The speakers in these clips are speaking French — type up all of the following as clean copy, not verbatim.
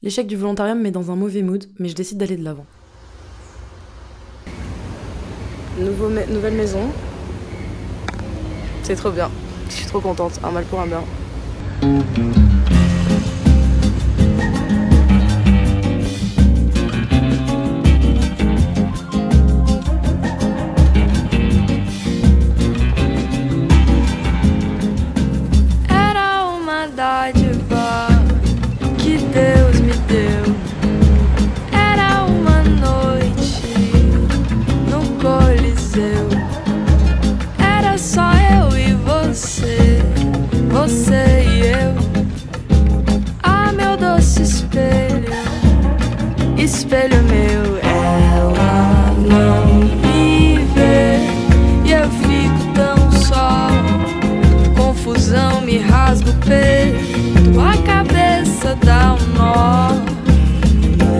L'échec du volontariat me met dans un mauvais mood, mais je décide d'aller de l'avant. Nouvelle maison. C'est trop bien. Je suis trop contente. Un mal pour un bien. Era uma dádiva que Deus me deu. Era uma noite no Coliseu. Era só eu e você, você e eu. Ah, meu doce espelho, espelho meu. Ela não me vê e eu fico tão só. Confusão me rasga o peito, a cabeça dá um nó.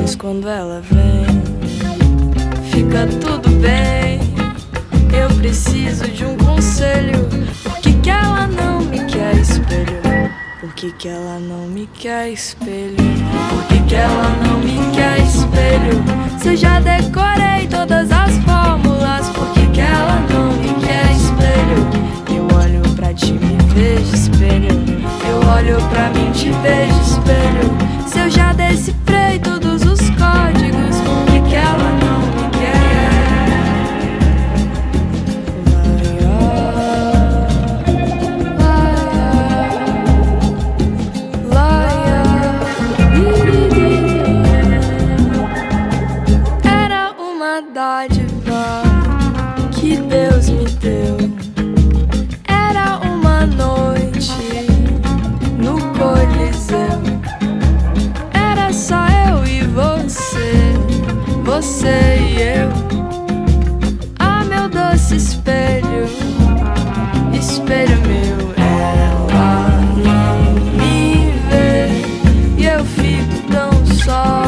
Mas quando ela vem, fica tudo bem. Eu preciso de um conselho. Por que que ela não me quer espelho? Por que que ela não me quer espelho? Por que que ela não me quer espelho? Se eu já decorei todas as fórmulas, por que que ela não me quer espelho? Eu olho pra ti, me vejo espelho. Eu olho pra mim, te vejo espelho. Se eu já decifrei todos os códigos, por que que ela não me quer? Era uma dádiva que Deus me deu. Era uma noite no Coliseu. Era só eu e você, você e eu. Ah, meu doce espelho, espelho meu. Ela não me vê e eu fico tão só.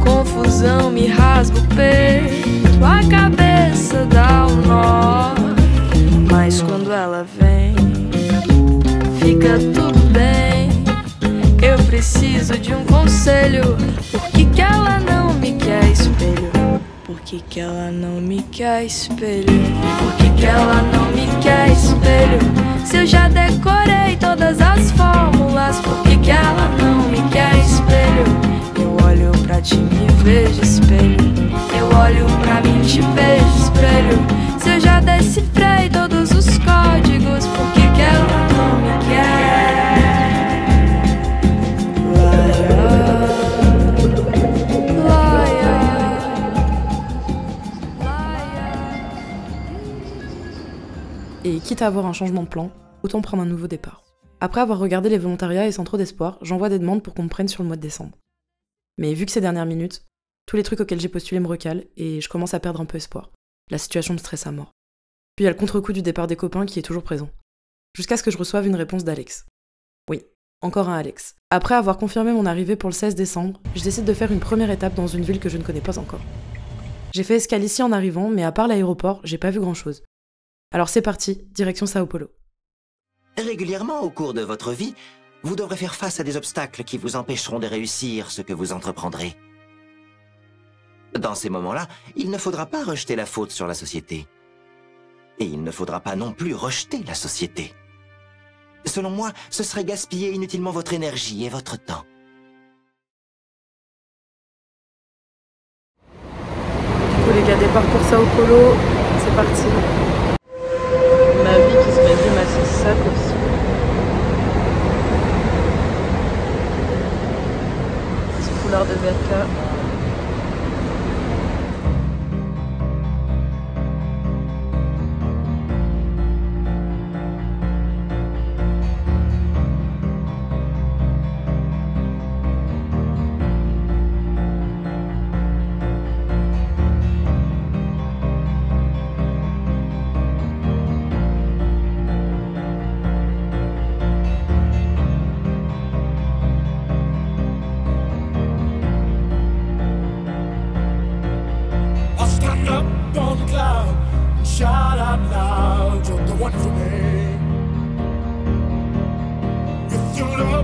Confusão me rasga o peito, a cabeça dá um nó. Mas quando ela vem, fica tudo bem. Eu preciso de um conselho. Por que que ela não me quer espelho? Por que que ela não me quer espelho? Por que que ela não me quer espelho? Se eu já decorei todas as fórmulas, por que que ela não me quer espelho? Eu olho pra ti, me vejo espelho. Eu olho pra mim, te vejo espelho. Se eu já decifrei todos os códigos, por que que ela não me quer? Et quitte à avoir un changement de plan, autant prendre un nouveau départ. Après avoir regardé les volontariats et sans trop d'espoir, j'envoie des demandes pour qu'on me prenne sur le mois de décembre. Mais vu que ces dernières minutes, tous les trucs auxquels j'ai postulé me recalent et je commence à perdre un peu espoir. La situation me stresse à mort. Puis il y a le contre-coup du départ des copains qui est toujours présent. Jusqu'à ce que je reçoive une réponse d'Alex. Oui, encore un Alex. Après avoir confirmé mon arrivée pour le 16 décembre, je décide de faire une première étape dans une ville que je ne connais pas encore. J'ai fait escale ici en arrivant, mais à part l'aéroport, j'ai pas vu grand-chose. Alors c'est parti, direction Sao Paulo. Régulièrement au cours de votre vie, vous devrez faire face à des obstacles qui vous empêcheront de réussir ce que vous entreprendrez. Dans ces moments-là, il ne faudra pas rejeter la faute sur la société. Et il ne faudra pas non plus rejeter la société. Selon moi, ce serait gaspiller inutilement votre énergie et votre temps. Du coup les gars, départ pour Sao Paulo, c'est parti. Ma vie qui se résume à ce sac aussi. Petit foulard de VRK.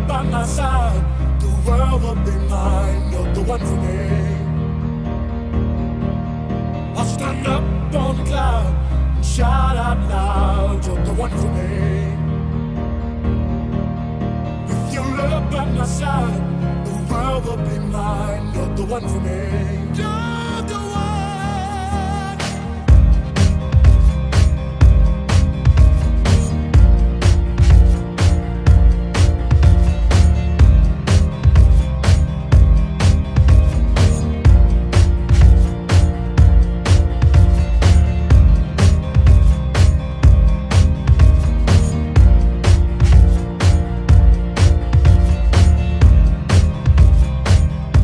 by my side, the world will be mine. one for me. I'll stand up on the cloud and shout out loud, you're the one for me. With your love by my side, the world will be mine, you're the one for me. You're the one.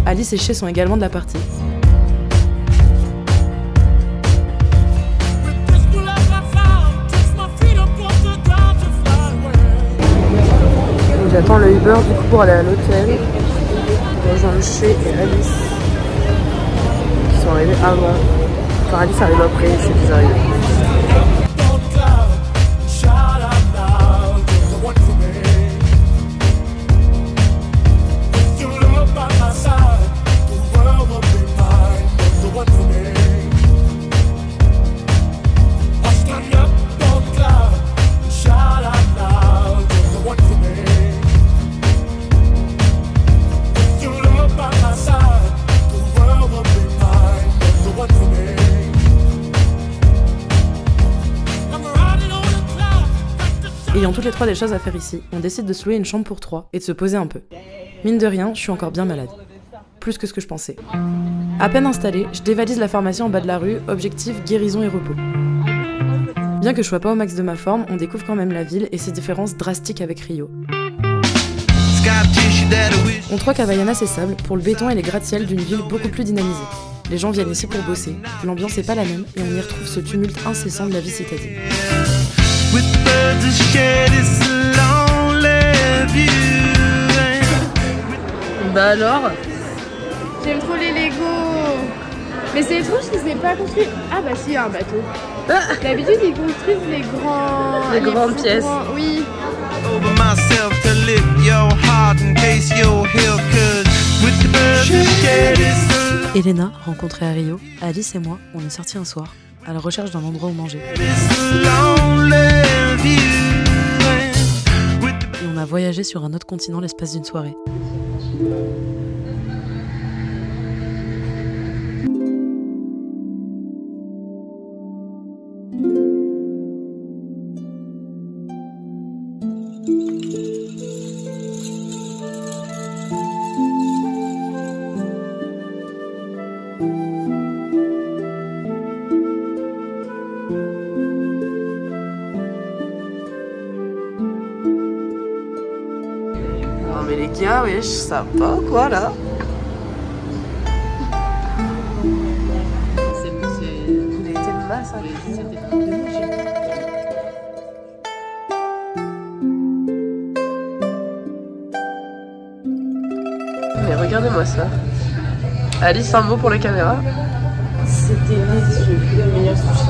Alice et Shay sont également de la partie. J'attends le Uber du coup pour aller à l'hôtel. Je rejoins Shay et Alice qui sont arrivés avant. Enfin Alice arrive après, Shay qui arrive. Ayant toutes les trois des choses à faire ici, on décide de se louer une chambre pour 3 et de se poser un peu. Mine de rien, je suis encore bien malade. Plus que ce que je pensais. À peine installée, je dévalise la pharmacie en bas de la rue, objectif guérison et repos. Bien que je sois pas au max de ma forme, on découvre quand même la ville et ses différences drastiques avec Rio. On troque à Havaianas et Sable pour le béton et les gratte-ciel d'une ville beaucoup plus dynamisée. Les gens viennent ici pour bosser, l'ambiance est pas la même et on y retrouve ce tumulte incessant de la vie citadine. Bah alors? J'aime trop les Lego. Mais c'est étrange qu'ils n'aient pas construit. Ah bah si, il y a un bateau. D'habitude ils construisent les grands... Les grandes pièces. Oui. Elena, rencontrée à Rio, Alice et moi, on est sortis un soir, à la recherche d'un endroit où manger. Et on a voyagé sur un autre continent l'espace d'une soirée. Mais les gars, wesh, ça va quoi là? Il a été massacré. Mais regardez-moi ça. Alice, un mot pour la caméra. C'était délicieux, le meilleur sushi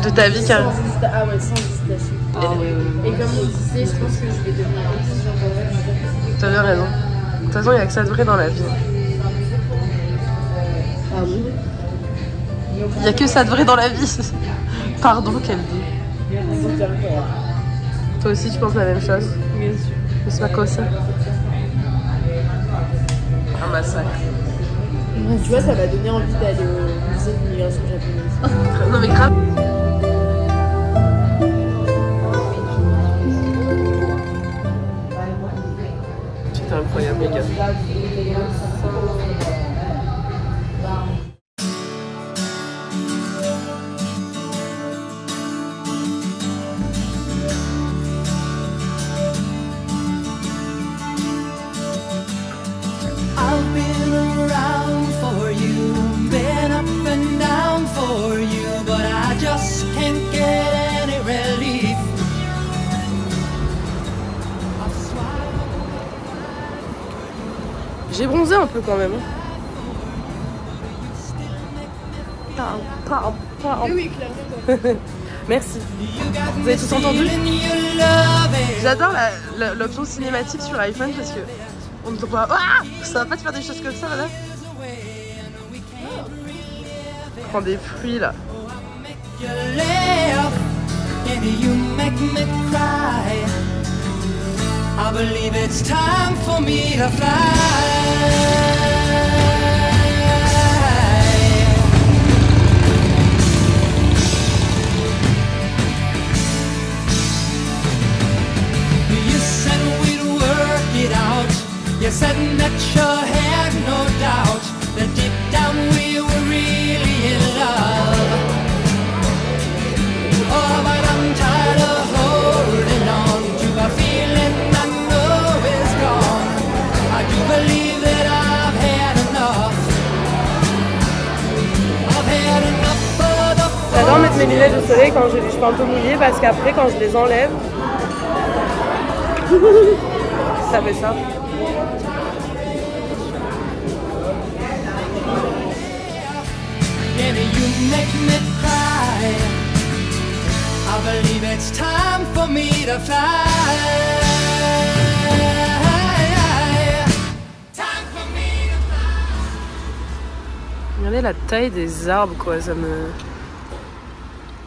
de ta vie, car... Ah ouais, sans hésitation. Ah ouais. Et comme on disait, je pense que je vais devenir artisan. T'as bien raison. De toute façon, il n'y a que ça de vrai dans la vie. Ah oui? Il n'y a que ça de vrai dans la vie. Pardon, quelle vie. Toi aussi, tu penses la même chose? Bien sûr. Le smack aussi. Un massacre. Tu vois, ça m'a donné envie d'aller au musée de l'immigration japonaise. Non mais grave. C'était incroyable, les gars. J'ai bronzé un peu quand même. Oui, clairement. Merci. Vous avez tous entendu? J'adore l'option cinématique sur iPhone parce que on ne peut pas. Ah, ça va pas te faire des choses comme ça, madame? Prends des fruits là. I believe it's time for me to fly. You said we'd work it out. You said that you had no doubt that deep down we were really in love. Oh, but I'm tired of holding on to a feeling I know is gone. I do believe that I've had enough. I've had enough for the J'adore mettre mes lunettes de soleil quand j'ai les cheveux un peu mouillés parce qu'après quand je les enlève, ça fait ça. And you make me cry. I believe it's time for me to fly. Time for me to fly. Regardez la taille des arbres quoi, ça me...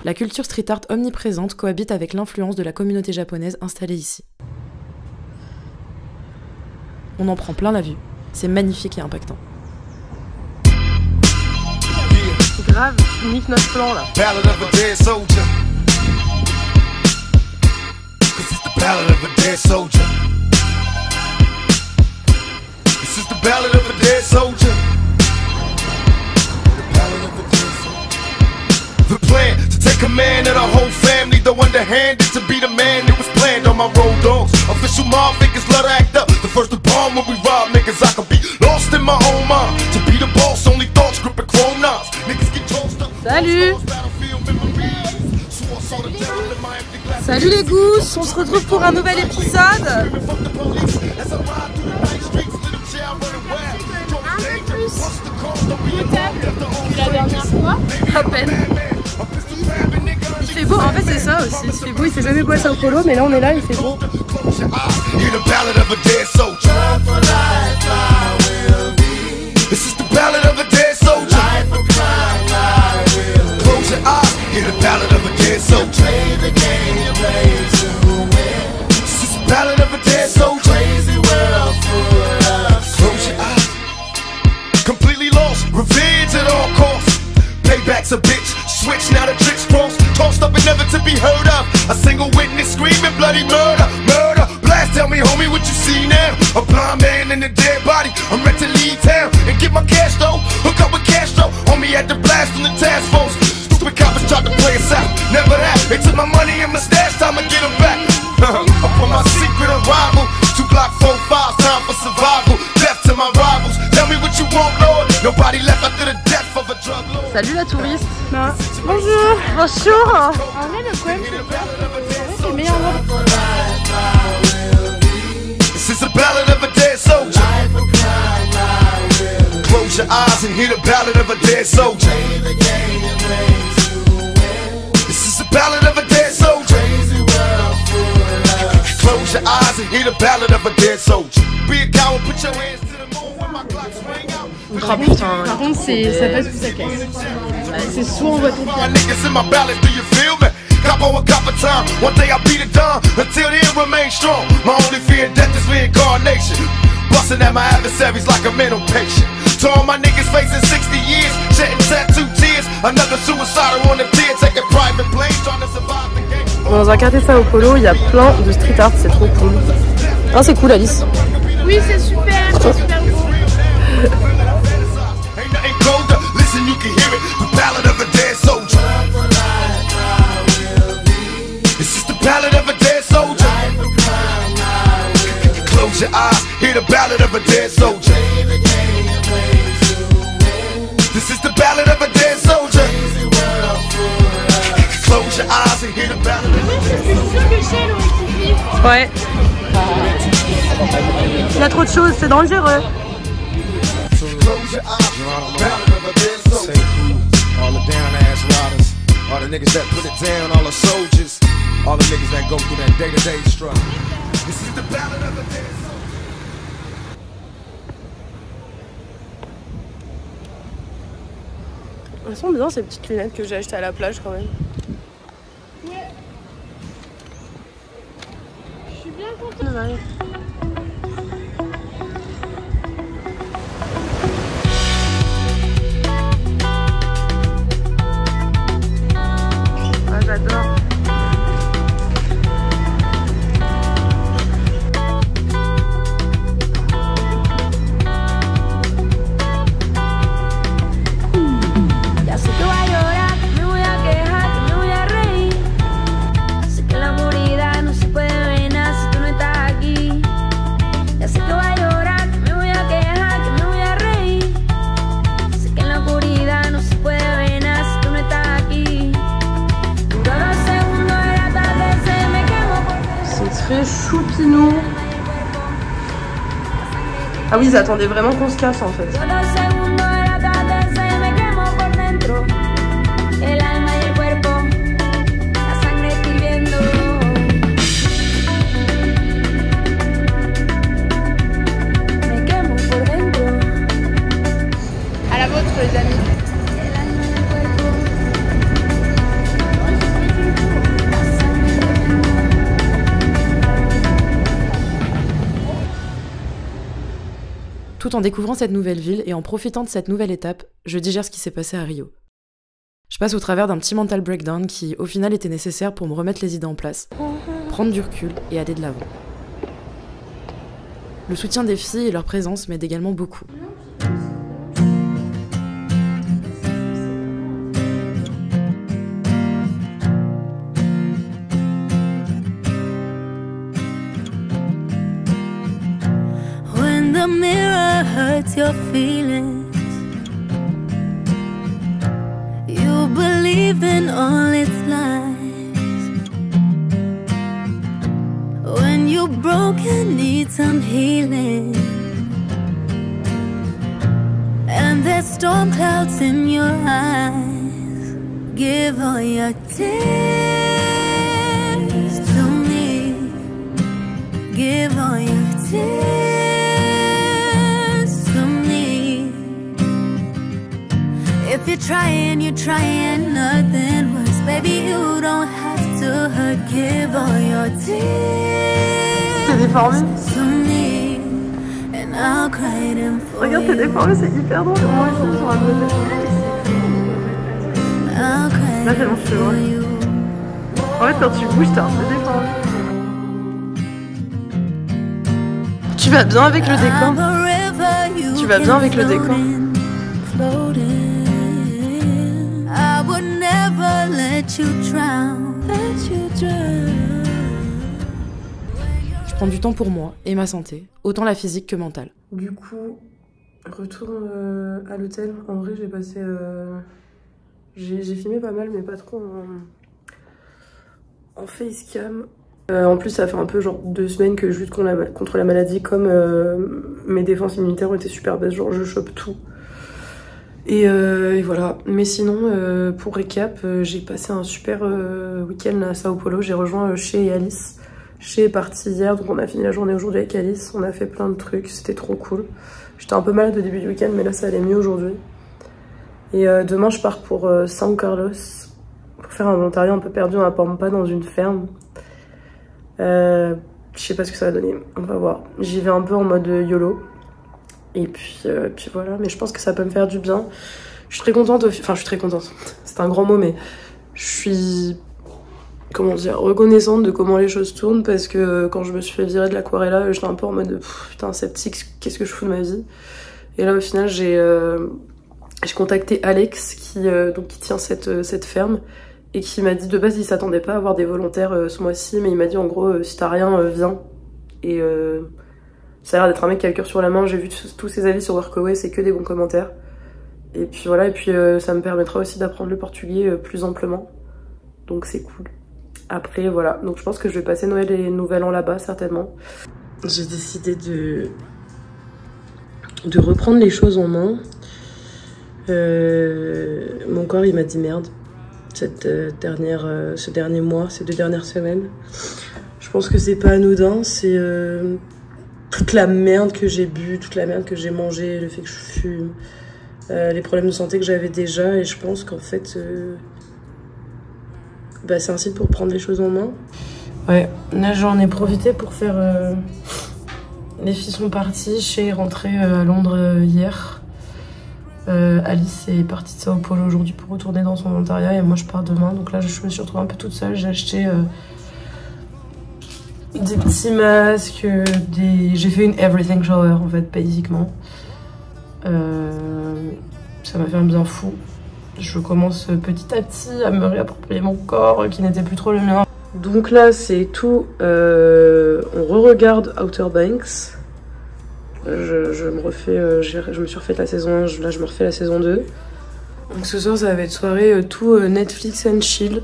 La culture street art omniprésente cohabite avec l'influence de la communauté japonaise installée ici. On en prend plein la vue. C'est magnifique et impactant. Grave, nique notre plan là. Ballad of a dead soldier. 'Cause it's the ballad of a dead soldier. This is the ballad of a dead soldier. The ballad of a dead soldier. The plan to take command of the whole family, though underhanded to be the man that was planned on my road dogs. Official mob figures love to act up. The first to bomb when we rob niggas, I could be lost in my own mind. To be the boss, only thoughts gripping chrome knives. Niggas get tossed up. Salut! Salut les gousses, on se retrouve pour un nouvel épisode. La dernière fois. À peine. Il fait beau, en fait c'est ça aussi, il fait beau, il fait jamais beau à Sao Paulo, mais là on est là, il fait beau. This is the ballad of a dead soldier. Close your eyes, hear the ballad of a dead soldier. Play the game you play to win. This is the ballad of a dead soldier. Crazy world full of sin. Close your eyes. Completely lost, revenge at all costs. Payback's a bitch, switch now the tricks cross. Tossed up and never to be heard of. A single witness screaming bloody murder, murder. Blast, tell me homie what you see now. A blind man in a dead body. I'm ready to leave town and get my cash though. Hook up with Castro, homie had to blast from the task force. Stupid coppers tried to play us out, never that. They took my money and my stash, time to get them back. I put my secret arrival. 2 Glock 4-5, time for survival. Death to my rivals. Tell me what you want, Lord. Nobody left after the death of a drug lord. Salut la touriste. Bonjour. Bonjour. En vrai, le problème, c'est meilleur endroit. This is the ballad of a dead soldier. Close your eyes and hear the ballad of a dead soldier. This is the ballad of a dead soldier. Close your eyes and hear the ballad of a dead soldier. Be a coward, put your hands to the moon when my clock swing out. Ah putain. Par contre, ça passe sous sa caisse. C'est soit on voit ton My niggas in my ballads, do you feel me? Capo a copper time, one day I beat it down. Until then remain strong. My only fear in death is reincarnation. Busting at my adversaries like a mental patient. To all my niggas facing 60 years, shedding tattoo tears. Another suicidal on the tier, taking private planes, trying to survive the game. Dans un quartier Sao Paulo, il y a plein de street art, c'est trop cool. Ah, c'est cool Alice. Oui, c'est super beau. Ain't nothing colder, listen you can hear it. The ballad of a dead soldier. This is the ballad of a dead soldier. Close your eyes, hear the ballad of a dead soldier. This is the ballad of a dead soldier. Close your eyes and hear the ballad of a dead soldier. Ouais. Il y a trop de choses, c'est dangereux. Close your eyes, ballad of a dead soldier. All the down ass riders, all the niggas that put it down, all the soldiers, all the niggas that go through that day-to-day struggle. This is the ballad of a dead soldier. Elles sont bien ces petites lunettes que j'ai achetées à la plage quand même. Ouais. Je suis bien contente. Ouais. Ah, j'adore. Très choupinou. Ah oui, ils attendaient vraiment qu'on se casse en fait. À la vôtre les amis. Tout en découvrant cette nouvelle ville et en profitant de cette nouvelle étape, je digère ce qui s'est passé à Rio. Je passe au travers d'un petit mental breakdown qui, au final, était nécessaire pour me remettre les idées en place, prendre du recul et aller de l'avant. Le soutien des filles et leur présence m'aident également beaucoup. The mirror hurts your feelings. You believe in all its lies. When you're broken, need some healing. And there's storm clouds in your eyes. Give all your tears to me. Give all your tears. If you're trying nothing worse. Baby, you don't have to hurt. Give all your tears. T'es déformé. To me, and I'll cry them for you. Regarde, t'es déformé, c'est hyper drôle. Moi aussi, sur un côté. Là, c'est mon cheveu. En fait, quand tu bouges, t'es un peu déformé. Tu vas bien avec le décor. Tu vas bien avec le décor. Je prends du temps pour moi et ma santé, autant la physique que mentale. Du coup, retour à l'hôtel. En vrai, j'ai passé... J'ai filmé pas mal, mais pas trop en facecam. En plus, ça fait un peu genre 2 semaines que je lutte contre la maladie. Comme mes défenses immunitaires ont été super basses, genre je chope tout. Et voilà. Mais sinon, pour récap, j'ai passé un super week-end à Sao Paulo. J'ai rejoint Shea et Alice. Shea est partie hier, donc on a fini la journée aujourd'hui avec Alice. On a fait plein de trucs, c'était trop cool. J'étais un peu malade au début du week-end, mais là ça allait mieux aujourd'hui. Et demain, je pars pour San Carlos pour faire un volontariat un peu perdu dans la Pampa, dans une ferme. Je sais pas ce que ça va donner, on va voir. J'y vais un peu en mode YOLO. Et puis voilà, mais je pense que ça peut me faire du bien. Je suis très contente, enfin je suis très contente, c'est un grand mot, mais je suis, comment dire, reconnaissante de comment les choses tournent, parce que quand je me suis fait virer de l'aquarella, j'étais un peu en mode putain sceptique, qu'est-ce que je fous de ma vie. Et là au final j'ai contacté Alex qui tient cette ferme et qui m'a dit de base il s'attendait pas à avoir des volontaires ce mois-ci, mais il m'a dit en gros si t'as rien viens. Et ça a l'air d'être un mec qui a le cœur sur la main. J'ai vu tous ses avis sur Workaway, c'est que des bons commentaires. Et puis voilà, et puis ça me permettra aussi d'apprendre le portugais plus amplement. Donc c'est cool. Après voilà, donc je pense que je vais passer Noël et Nouvel An là-bas certainement. J'ai décidé de reprendre les choses en main. Mon corps il m'a dit merde ce dernier mois, ces 2 dernières semaines. Je pense que c'est pas anodin, c'est toute la merde que j'ai bu, toute la merde que j'ai mangé, le fait que je fume, les problèmes de santé que j'avais déjà, et je pense qu'en fait, c'est un site pour prendre les choses en main. Ouais, là j'en ai profité pour faire... Les filles sont parties, Shay est rentrée à Londres hier. Alice est partie de Sao Paulo aujourd'hui pour retourner dans son volontariat et moi je pars demain. Donc là je me suis retrouvée un peu toute seule. J'ai acheté des petits masques, j'ai fait une everything shower en fait, basiquement. Ça m'a fait un bien fou. Je commence petit à petit à me réapproprier mon corps qui n'était plus trop le mien. Donc là c'est tout, on re-regarde Outer Banks. Je me suis refait la saison 1, là je me refais la saison 2. Donc ce soir ça va être soirée tout Netflix and chill.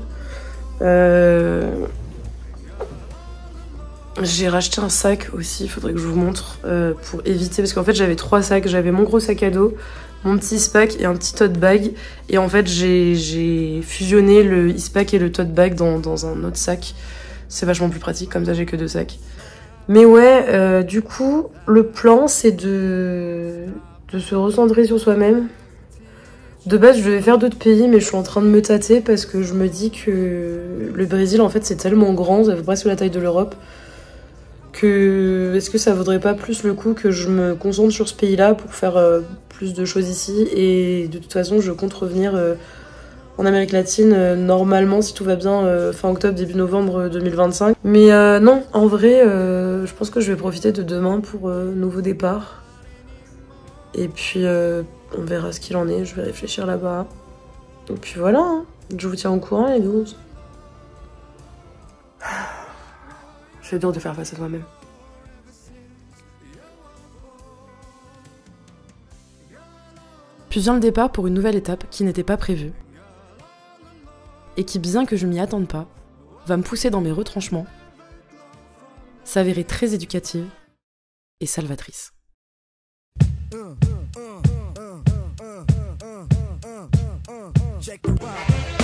J'ai racheté un sac aussi, il faudrait que je vous montre, pour éviter, parce qu'en fait j'avais 3 sacs, j'avais mon gros sac à dos, mon petit e-pack et un petit tote bag. Et en fait j'ai fusionné le e-pack et le tote bag dans un autre sac. C'est vachement plus pratique, comme ça j'ai que 2 sacs. Mais ouais, du coup, le plan, c'est de se recentrer sur soi-même. De base, je devais faire d'autres pays, mais je suis en train de me tâter parce que je me dis que le Brésil, en fait, c'est tellement grand, ça fait presque la taille de l'Europe, que est-ce que ça vaudrait pas plus le coup que je me concentre sur ce pays-là pour faire plus de choses ici. Et de toute façon, je compte revenir en Amérique latine, normalement, si tout va bien, fin octobre, début novembre 2025. Mais non, en vrai, je pense que je vais profiter de demain pour nouveau départ. Et puis, on verra ce qu'il en est, je vais réfléchir là-bas. Et puis voilà, hein. Je vous tiens au courant, les gars. C'est dur de faire face à soi-même. Puis vient le départ pour une nouvelle étape qui n'était pas prévue. Et qui, bien que je m'y attende pas, va me pousser dans mes retranchements, s'avérer très éducative et salvatrice. Check the vibe.